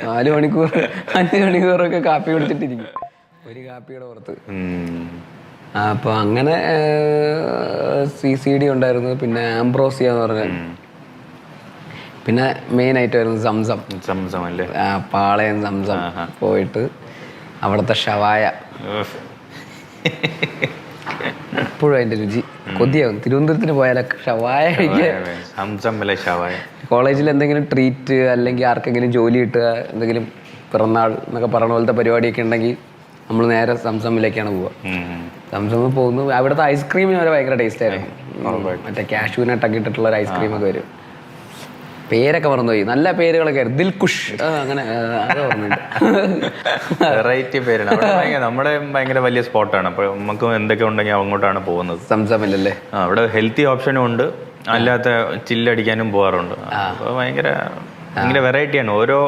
4 മണിക്കൂർ 5 മണിക്കൂറൊക്കെ കാപ്പി കുടിച്ചിട്ടിരിക്കും ഒരു കാപ്പിയുടെ പുറത്ത്. അപ്പോൾ അങ്ങനെ CCD ഉണ്ടായിരുന്നു. പിന്നെ ആംബ്രോസിയ എന്ന് പറഞ്ഞ, പിന്നെ മെയിൻ ആയിട്ട് വരുന്നത് സംസം അല്ലേ, പാളയം സംസം പോയിട്ട് അവിടുത്തെ ഷവായ എപ്പോഴും അതിൻ്റെ രുചി കൊതിയാവും. തിരുവനന്തപുരത്തിന് പോയാലൊക്കെ ഷവായ ഷവായ. കോളേജിൽ എന്തെങ്കിലും ട്രീറ്റ് അല്ലെങ്കിൽ ആർക്കെങ്കിലും ജോലി കിട്ടുക, എന്തെങ്കിലും പിറന്നാൾ എന്നൊക്കെ പറഞ്ഞ പോലത്തെ പരിപാടിയൊക്കെ ഉണ്ടെങ്കിൽ നമ്മൾ നേരെ സംസമിലേക്കാണ് പോവുക. സംസമിൽ പോകുന്നു. അവിടുത്തെ ഐസ്ക്രീമിന് വരെ ഭയങ്കര ടേസ്റ്റ് ആയിരുന്നു. മറ്റേ കാഷ്യൂനട്ടൊക്കെ ഇട്ടിട്ടുള്ള ഒരു ഐസ്ക്രീമൊക്കെ വരും. പേരൊക്കെ മറന്നുപോയി, നല്ല പേരുകളൊക്കെ ആയിരുന്നു. ദിൽഖുഷ് അങ്ങനെ അതൊക്കെ ഓർമ്മയുണ്ട്. വെറൈറ്റി പേരാണ്. നമ്മുടെ ഭയങ്കര വലിയ സ്പോട്ടാണ്. അപ്പോൾ നമുക്ക് എന്തൊക്കെ ഉണ്ടെങ്കിൽ അങ്ങോട്ടാണ് പോകുന്നത്. സംസമില്ലല്ലേ? അവിടെ ഹെൽത്തി ഓപ്ഷനും ഉണ്ട്, അല്ലാത്ത ചില്ലടിക്കാനും പോകാറുണ്ട്. അപ്പോൾ ഭയങ്കര വെറൈറ്റിയാണ്. ഓരോ